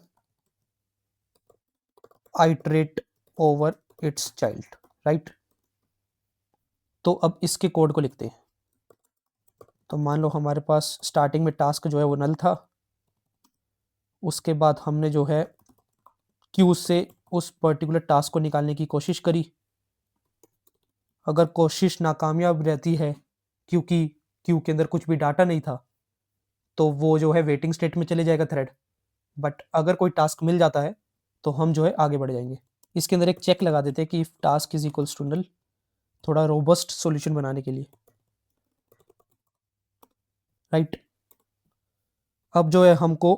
iterate over its child, right. तो अब इसके कोड को लिखते हैं। तो मान लो हमारे पास स्टार्टिंग में टास्क जो है वो नल था, उसके बाद हमने जो है क्यू से उस पर्टिकुलर टास्क को निकालने की कोशिश करी। अगर कोशिश नाकामयाब रहती है क्योंकि क्यू के अंदर कुछ भी डाटा नहीं था, तो वो जो है वेटिंग स्टेट में चले जाएगा थ्रेड। बट अगर कोई टास्क मिल जाता है तो हम जो है आगे बढ़ जाएंगे। इसके अंदर एक चेक लगा देते हैं कि if task is equals to null, थोड़ा रोबस्ट सॉल्यूशन बनाने के लिए, राइट। अब जो है हमको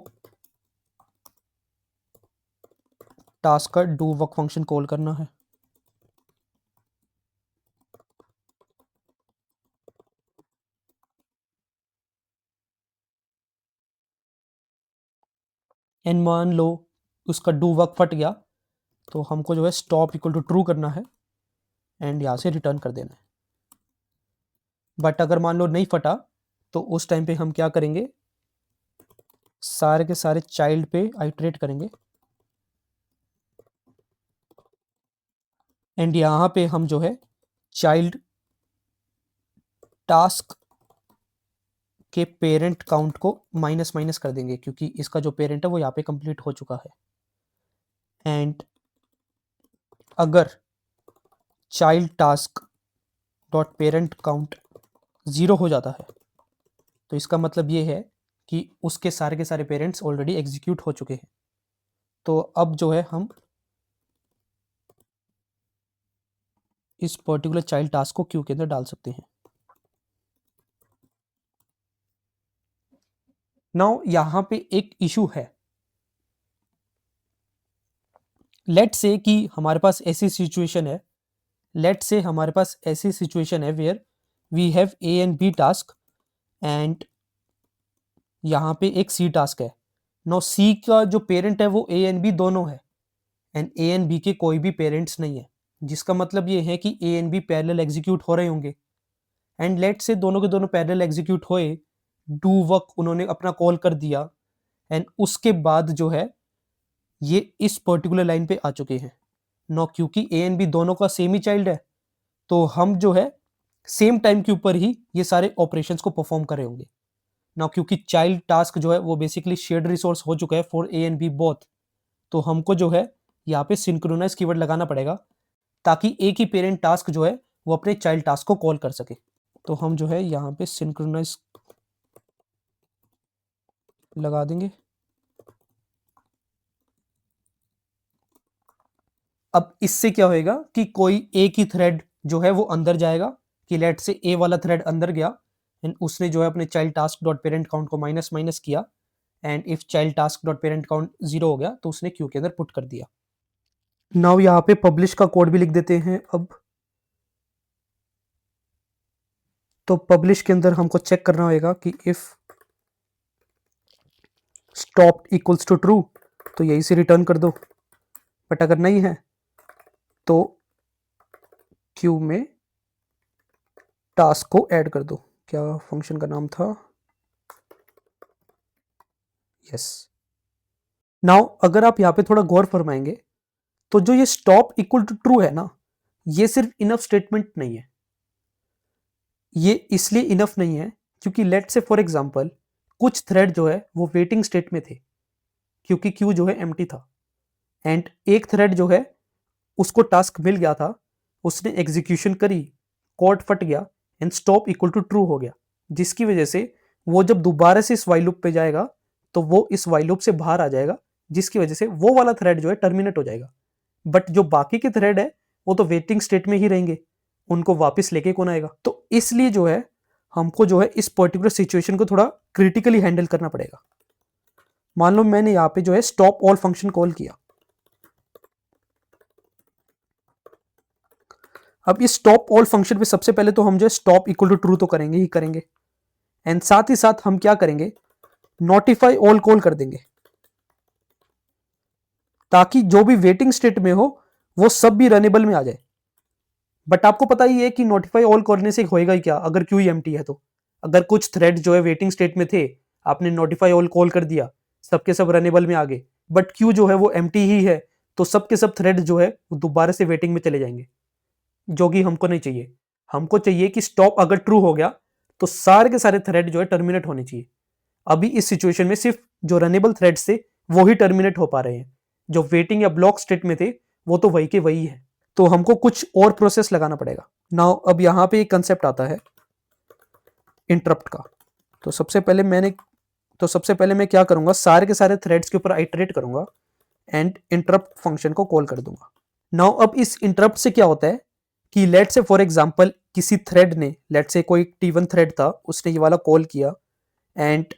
टास्क का डू वर्क फंक्शन कॉल करना है। एंड मान लो उसका डू वर्क फट गया, तो हमको जो है स्टॉप इक्वल टू ट्रू करना है एंड यहाँ से रिटर्न कर देना है। बट अगर मान लो नहीं फटा, तो उस टाइम पे हम क्या करेंगे, सारे के सारे चाइल्ड पे आइटरेट करेंगे एंड यहाँ पे हम जो है चाइल्ड टास्क के पेरेंट काउंट को माइनस माइनस कर देंगे, क्योंकि इसका जो पेरेंट है वो यहाँ पे कंप्लीट हो चुका है। एंड अगर child task dot parent count 0 हो जाता है, तो इसका मतलब ये है कि उसके सारे के सारे पेरेंट्स ऑलरेडी एग्जीक्यूट हो चुके हैं। तो अब जो है हम इस पर्टिकुलर चाइल्ड टास्क को क्यू के अंदर डाल सकते हैं। नाउ यहां पे एक इशू है। लेट से कि हमारे पास ऐसी सिचुएशन है, where we have A and B task and यहाँ पे एक सी टास्क है। नो सी का जो पेरेंट है वो ए एंड बी दोनों है एंड ए एंड बी के कोई भी पेरेंट्स नहीं है, जिसका मतलब ये है कि A and B parallel execute हो रहे होंगे। एंड लेट से दोनों के दोनों पैरेलल एग्जीक्यूट होए, डू वर्क उन्होंने अपना कॉल कर दिया एंड उसके बाद जो है ये इस पर्टिकुलर लाइन पे आ चुके हैं। नो क्योंकि ए एंड बी दोनों का सेम ही चाइल्ड है, तो हम जो है सेम टाइम के ऊपर ही ये सारे ऑपरेशंस को परफॉर्म कर रहे होंगे। ना क्योंकि चाइल्ड टास्क जो है वो बेसिकली शेयर्ड रिसोर्स हो चुका है for A and B both, तो हमको जो है यहाँ पे सिंक्रोनाइज कीवर्ड लगाना पड़ेगा ताकि एक ही पेरेंट टास्क जो है वो अपने चाइल्ड टास्क को कॉल कर सके। तो हम जो है यहाँ पे सिंक्रोनाइज लगा देंगे। अब इससे क्या होएगा कि कोई एक ही थ्रेड जो है वो अंदर जाएगा, कि लेट से ए वाला थ्रेड अंदर गया एंड उसने जो है अपने child task dot parent count को माइनस माइनस किया and if child task dot parent count 0 हो गया तो उसने क्यू के अंदर पुट कर दिया। नाउ यहाँ पे पब्लिश का कोड भी लिख देते हैं। अब तो पब्लिश के अंदर हमको चेक करना होगा कि if stop equals to true तो यही से रिटर्न कर दो, बट अगर नहीं है तो क्यू में टास्क को ऐड कर दो। क्या फंक्शन का नाम था? यस। नाउ अगर आप यहाँ पे थोड़ा गौर फरमाएंगे तो जो ये स्टॉप इक्वल टू ट्रू है ना, ये सिर्फ इनफ स्टेटमेंट नहीं है। ये इसलिए इनफ नहीं है क्योंकि लेट से फॉर एग्जांपल कुछ थ्रेड जो है वो वेटिंग स्टेट में थे क्योंकि क्यू जो है एम्प्टी था एंड एक थ्रेड जो है उसको टास्क मिल गया था, उसने एग्जीक्यूशन करी, कोड फट गया and stop equal to true हो गया, जिसकी वजह से वो जब दोबारा से इस वाइल लूप पे जाएगा तो वो इस वाइल लूप से बाहर आ जाएगा, जिसकी वजह से वो वाला थ्रेड जो है टर्मिनेट हो जाएगा। बट जो बाकी के थ्रेड है वो तो वेटिंग स्टेट में ही रहेंगे, उनको वापस लेके कौन आएगा? तो इसलिए जो है हमको जो है इस पर्टिकुलर सिचुएशन को थोड़ा क्रिटिकली हैंडल करना पड़ेगा। मान लो मैंने यहाँ पे जो है स्टॉप ऑल फंक्शन कॉल किया। अब इस स्टॉप ऑल फंक्शन पे सबसे पहले तो हम जो है स्टॉप इक्वल टू ट्रू तो करेंगे ही करेंगे एंड साथ ही साथ हम क्या करेंगे, नोटिफाई ऑल कॉल कर देंगे ताकि जो भी वेटिंग स्टेट में हो वो सब भी रनेबल में आ जाए। बट आपको पता ही है कि नोटिफाई ऑल करने से होएगा ही क्या अगर क्यू एम्प्टी है तो। अगर कुछ थ्रेड जो है वेटिंग स्टेट में थे, आपने नोटिफाई ऑल कॉल कर दिया, सबके सब रनेबल में आ गए, बट क्यू जो है वो एम्प्टी ही है, तो सबके सब थ्रेड जो है वो दोबारा से वेटिंग में चले जाएंगे, जो कि हमको नहीं चाहिए। हमको चाहिए कि स्टॉप अगर ट्रू हो गया तो सारे के सारे थ्रेड जो है टर्मिनेट होने चाहिए। अभी इस सिचुएशन में सिर्फ जो रनेबल थ्रेड्स थे वो ही टर्मिनेट हो पा रहे हैं, जो वेटिंग या ब्लॉक स्टेट में थे वो तो वही के वही है। तो हमको कुछ और प्रोसेस लगाना पड़ेगा। नाउ अब यहां पे एक कंसेप्ट आता है इंटरप्ट का। तो सबसे पहले मैं क्या करूंगा, सारे के सारे थ्रेड्स के ऊपर आइटरेट करूंगा एंड इंटरप्ट फंक्शन को कॉल कर दूंगा। नाउ अब इस इंटरप्ट से क्या होता है कि लेट से फॉर एग्जांपल किसी थ्रेड ने, लेट से कोई T1 थ्रेड था, उसने ये वाला कॉल किया एंड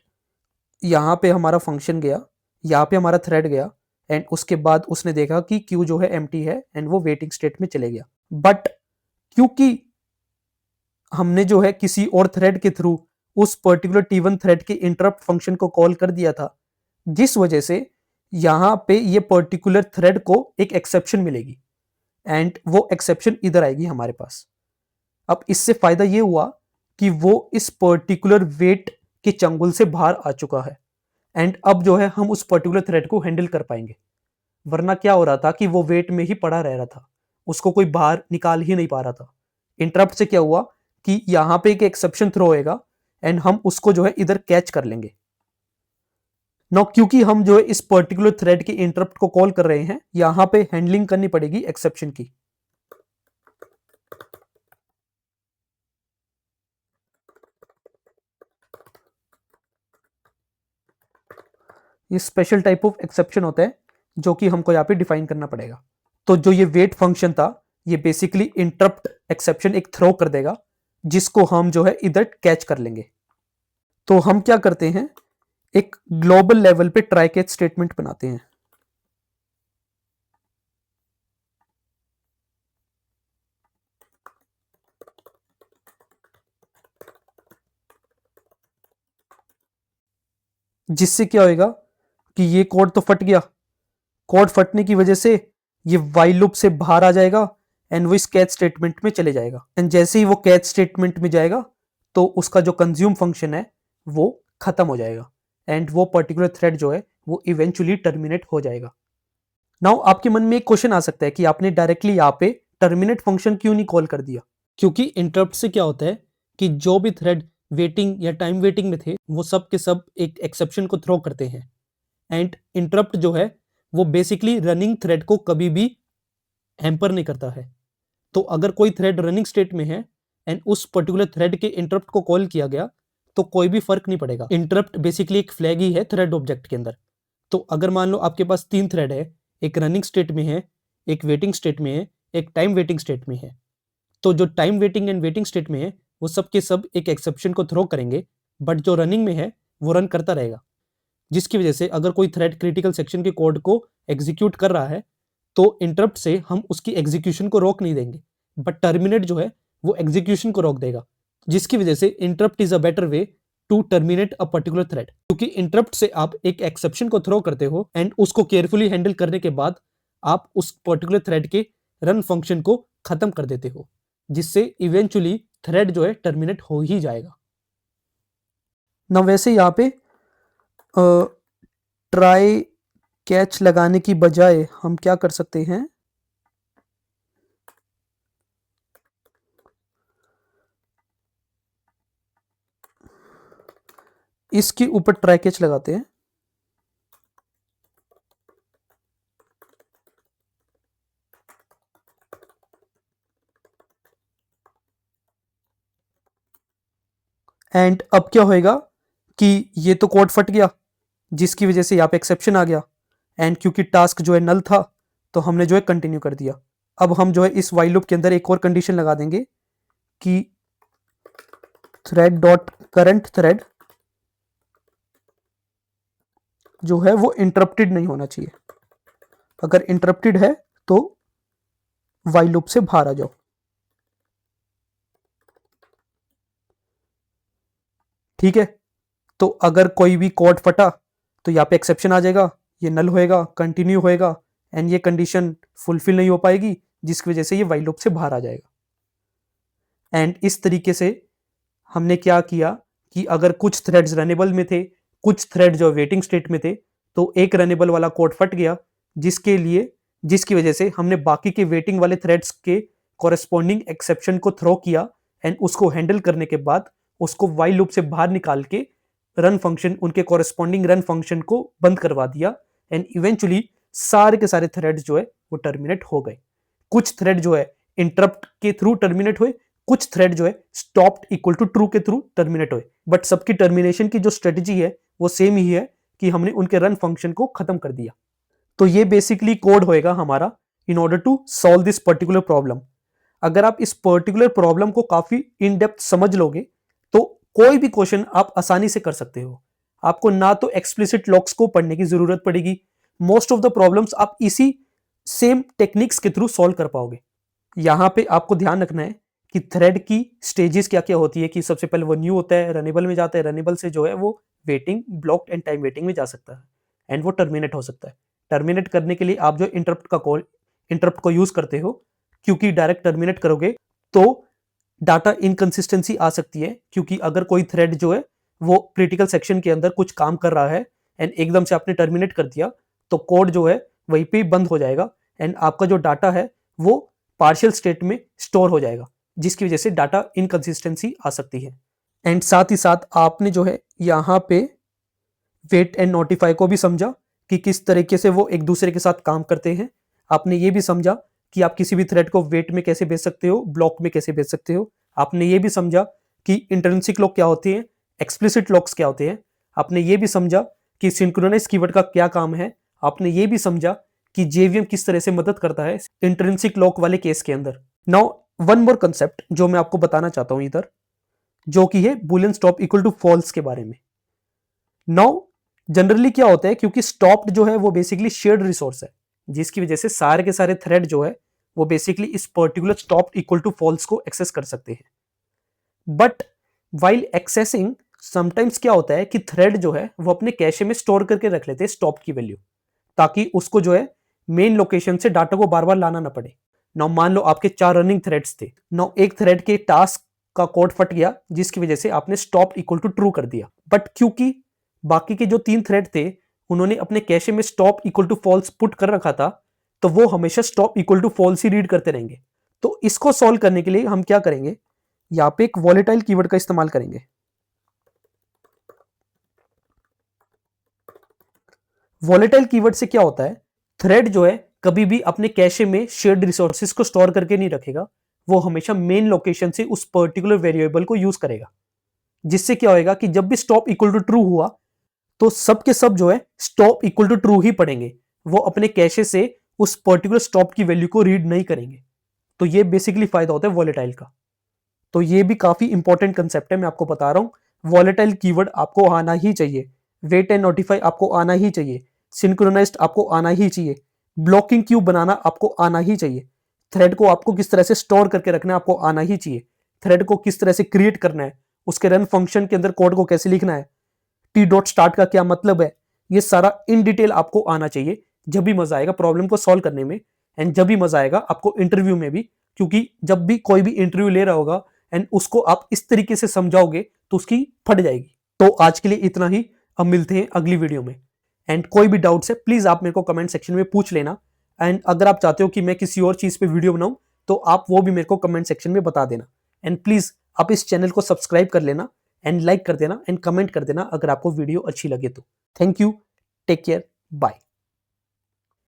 यहाँ पे हमारा फंक्शन गया, यहाँ पे हमारा थ्रेड गया एंड उसके बाद उसने देखा कि क्यू जो है एम्प्टी है एंड वो वेटिंग स्टेट में चले गया। बट क्योंकि हमने जो है किसी और थ्रेड के थ्रू उस पर्टिकुलर T1 थ्रेड के इंटरप्ट फंक्शन को कॉल कर दिया था, जिस वजह से यहाँ पे ये पर्टिकुलर थ्रेड को एक एक्सेप्शन मिलेगी एंड वो एक्सेप्शन इधर आएगी हमारे पास। अब इससे फायदा ये हुआ कि वो इस पर्टिकुलर वेट के चंगुल से बाहर आ चुका है एंड अब जो है हम उस पर्टिकुलर थ्रेड को हैंडल कर पाएंगे। वरना क्या हो रहा था कि वो वेट में ही पड़ा रह रहा था, उसको कोई बाहर निकाल ही नहीं पा रहा था। इंटरप्ट से क्या हुआ कि यहाँ पे एक एक्सेप्शन थ्रो होएगा एंड हम उसको जो है इधर कैच कर लेंगे। नाउ क्योंकि हम जो है इस पर्टिकुलर थ्रेड के इंटरप्ट को कॉल कर रहे हैं, यहाँ पे हैंडलिंग करनी पड़ेगी एक्सेप्शन की। ये स्पेशल टाइप ऑफ एक्सेप्शन होता है जो कि हमको यहाँ पे डिफाइन करना पड़ेगा। तो जो ये वेट फंक्शन था ये बेसिकली इंटरप्ट एक्सेप्शन एक थ्रो कर देगा जिसको हम जो है इधर कैच कर लेंगे। तो हम क्या करते हैं, एक ग्लोबल लेवल पे ट्राई कैच स्टेटमेंट बनाते हैं। जिससे क्या होएगा कि ये कोड तो फट गया, कोड फटने की वजह से ये वाइल लूप से बाहर आ जाएगा एंड वो इस कैच स्टेटमेंट में चले जाएगा। एंड जैसे ही वो कैच स्टेटमेंट में जाएगा तो उसका जो कंज्यूम फंक्शन है वो खत्म हो जाएगा एंड वो पर्टिकुलर थ्रेड जो है वो इवेंचुअली टर्मिनेट हो जाएगा। नाउ आपके मन में एक क्वेश्चन आ सकता है कि आपने डायरेक्टली यहाँ पे टर्मिनेट फंक्शन क्यों नहीं कॉल कर दिया? क्योंकि इंटरप्ट से क्या होता है कि जो भी थ्रेड वेटिंग या टाइम वेटिंग में थे वो सब के सब एक एक्सेप्शन को थ्रो करते हैं एंड इंटरप्ट जो है वो बेसिकली रनिंग थ्रेड को कभी भी हैम्पर नहीं करता है। तो अगर कोई थ्रेड रनिंग स्टेट में है एंड उस पर्टिकुलर थ्रेड के इंटरप्ट को कॉल किया गया तो कोई भी फर्क नहीं पड़ेगा। इंटरप्ट बेसिकली एक फ्लैग ही है थ्रेड ऑब्जेक्ट के अंदर। तो अगर मान लो आपके पास 3 थ्रेड है, एक रनिंग स्टेट में है, एक वेटिंग स्टेट में है, एक टाइम वेटिंग स्टेट में है, तो जो time waiting and waiting state में है वो सब के सब एक एक्सेप्शन को थ्रो करेंगे, बट जो रनिंग में है वो रन करता रहेगा। जिसकी वजह से अगर कोई थ्रेड क्रिटिकल सेक्शन के कोड को एग्जीक्यूट कर रहा है तो इंटरप्ट से हम उसकी एग्जीक्यूशन को रोक नहीं देंगे, बट टर्मिनेट जो है वो एग्जीक्यूशन को रोक देगा। जिसकी वजह से interrupt is a better way to terminate a particular thread, क्योंकि इंटरप्ट से आप एक एक्सेप्शन को थ्रो करते हो एंड उसको केयरफुली हैंडल करने के बाद आप उस पर्टिकुलर थ्रेड के रन फंक्शन को खत्म कर देते हो, जिससे इवेंचुअली थ्रेड जो है टर्मिनेट हो ही जाएगा ना। वैसे यहाँ पे ट्राई कैच लगाने की बजाय हम क्या कर सकते हैं, इसके ऊपर ट्राई कैच लगाते हैं। एंड अब क्या होएगा कि ये तो कोड फट गया जिसकी वजह से यहाँ पे एक्सेप्शन आ गया एंड क्योंकि टास्क जो है नल था तो हमने जो है कंटिन्यू कर दिया। अब हम जो है इस वाइल लूप के अंदर एक और कंडीशन लगा देंगे कि थ्रेड डॉट करंट थ्रेड जो है वो इंटरप्टेड नहीं होना चाहिए। अगर इंटरप्टेड है तो वाइल लूप से बाहर आ जाओ। ठीक है, तो अगर कोई भी कोड फटा तो यहाँ पे एक्सेप्शन आ जाएगा, ये नल होएगा, कंटिन्यू होएगा एंड ये कंडीशन फुलफिल नहीं हो पाएगी जिसकी वजह से ये वाइल लूप से बाहर आ जाएगा। एंड इस तरीके से हमने क्या किया कि अगर कुछ थ्रेड्स रनेबल में थे, कुछ थ्रेड जो वेटिंग स्टेट में थे, तो एक रनेबल वाला कोड फट गया जिसकी वजह से हमने बाकी के वेटिंग वाले थ्रेड्स के कॉरेस्पॉन्डिंग एक्सेप्शन को थ्रो किया एंड उसको हैंडल करने के बाद उसको वाइल लूप से बाहर निकाल के रन फंक्शन, उनके कॉरेस्पॉन्डिंग रन फंक्शन को बंद करवा दिया एंड इवेंचुअली सारे के सारे थ्रेड्स जो है वो टर्मिनेट हो गए। कुछ थ्रेड जो है इंटरप्ट के थ्रू टर्मिनेट हुए, कुछ थ्रेड जो है स्टॉप्ड इक्वल टू ट्रू के थ्रू टर्मिनेट हुए, बट सबकी टर्मिनेशन की जो स्ट्रेटजी है वो सेम ही है कि हमने उनके रन फंक्शन को खत्म कर दिया। तो ये बेसिकली कोड होएगा हमारा in order to solve this particular problem. अगर आप इस पर्टिकुलर प्रॉब्लम को काफी इन डेप्थ समझ लोगे तो कोई भी क्वेश्चन आप आसानी से कर सकते हो। आपको ना तो एक्सप्लिसिट लॉक्स को पढ़ने की जरूरत पड़ेगी, मोस्ट ऑफ द प्रॉब्लम्स आप इसी सेम टेक्निक्स के थ्रू सॉल्व कर पाओगे। यहां पे आपको ध्यान रखना है कि थ्रेड की स्टेजेस क्या क्या होती है, कि सबसे पहले वो न्यू होता है, रनेबल में जाता है, रनेबल से जो है वो waiting, blocked and time waiting में जा सकता है एंड वो टर्मिनेट हो सकता है। टर्मिनेट करने के लिए आप जो इंटरप्ट को यूज करते हो, क्योंकि डायरेक्ट टर्मिनेट करोगे तो डाटा इनकंसिस्टेंसी आ सकती है, क्योंकि अगर कोई थ्रेड जो है वो क्रिटिकल सेक्शन के अंदर कुछ काम कर रहा है एंड एकदम से आपने टर्मिनेट कर दिया तो कोड जो है वहीं पे बंद हो जाएगा एंड आपका जो डाटा है वो पार्शियल स्टेट में स्टोर हो जाएगा, जिसकी वजह से डाटा इनकंसिस्टेंसी आ सकती है। एंड साथ ही साथ आपने जो है यहाँ पे वेट एंड नोटिफाई को भी समझा कि किस तरीके से वो एक दूसरे के साथ काम करते हैं। आपने ये भी समझा कि आप किसी भी थ्रेड को वेट में कैसे भेज सकते हो, ब्लॉक में कैसे भेज सकते हो। आपने ये भी समझा कि इंट्रिंसिक लॉक क्या होते हैं, एक्सप्लिसिट लॉक्स क्या होते हैं। आपने ये भी समझा कि सिंक्रोनाइज कीवर्ड का क्या काम है, आपने ये भी समझा कि जेवीएम किस तरह से मदद करता है इंट्रिंसिक लॉक वाले केस के अंदर। नाउ वन मोर कंसेप्ट जो मैं आपको बताना चाहता हूं इधर, जो कि है boolean stop equal to false के बारे में। नाउ जनरली क्या होता है, क्योंकि स्टॉप्ड जो है वो बेसिकली शेयर्ड रिसोर्स है, जिसकी वजह से सारे के सारे थ्रेड जो है वो बेसिकली इस particular stopped equal to false को एक्सेस कर सकते हैं। बट वाइल एक्सेसिंग समटाइम्स क्या होता है कि थ्रेड जो है वो अपने कैशे में स्टोर करके रख लेते हैं स्टॉप की वैल्यू, ताकि उसको जो है मेन लोकेशन से डाटा को बार बार लाना ना पड़े। नाउ मान लो आपके 4 रनिंग थ्रेड्स थे। नाउ एक थ्रेड के टास्क का कोड फट गया, जिसकी वजह से आपने स्टॉप इक्वल टू ट्रू कर दिया। बट क्योंकि बाकी के जो 3 थ्रेड थे उन्होंने अपने कैशे में stop equal to false put कर रखा था, तो वो हमेशा स्टॉप इक्वल टू फॉल्स ही रीड करते रहेंगे। तो इसको सॉल्व करने के लिए हम क्या करेंगे, यहां पे एक वॉलेटाइल कीवर्ड का इस्तेमाल करेंगे। वॉलेटाइल कीवर्ड से क्या होता है, थ्रेड जो है कभी भी अपने कैशे में शेयर्ड रिसोर्सेज को स्टोर करके नहीं रखेगा, वो हमेशा मेन लोकेशन से उस पर्टिकुलर वेरिएबल को यूज करेगा। जिससे क्या होएगा कि जब भी स्टॉप इक्वल टू ट्रू हुआ तो सब के सब जो है स्टॉप इक्वल टू ट्रू ही पढ़ेंगे, वो अपने कैशे से उस पर्टिकुलर स्टॉप की वैल्यू को रीड नहीं करेंगे। तो ये बेसिकली फायदा होता है वॉलेटाइल का। तो ये भी काफी इंपॉर्टेंट कंसेप्ट है, मैं आपको बता रहा हूं। वॉलेटाइल कीवर्ड आपको आना ही चाहिए, वेट एंड नोटिफाई आपको आना ही चाहिए, सिंक्रोनाइज्ड आपको आना ही चाहिए, ब्लॉकिंग क्यू बनाना आपको आना ही चाहिए, थ्रेड को आपको किस तरह से स्टोर करके रखना है आपको आना ही चाहिए, थ्रेड को किस तरह से क्रिएट करना है, उसके रन फंक्शन के अंदर कोड को कैसे लिखना है, टी डॉट स्टार्ट का क्या मतलब है, ये सारा इन डिटेल आपको आना चाहिए। जब भी मजा आएगा प्रॉब्लम को सॉल्व करने में, एंड जब भी मजा आएगा आपको इंटरव्यू में भी, क्योंकि जब भी कोई भी इंटरव्यू ले रहा होगा एंड उसको आप इस तरीके से समझाओगे तो उसकी फट जाएगी। तो आज के लिए इतना ही, अब मिलते हैं अगली वीडियो में। एंड कोई भी डाउट्स है प्लीज आप मेरे को कमेंट सेक्शन में पूछ लेना, एंड अगर आप चाहते हो कि मैं किसी और चीज पे वीडियो बनाऊं तो आप वो भी मेरे को कमेंट सेक्शन में बता देना। एंड प्लीज आप इस चैनल को सब्सक्राइब कर लेना एंड लाइक कर देना एंड कमेंट कर देना अगर आपको वीडियो अच्छी लगे तो। Thank you, take care, bye.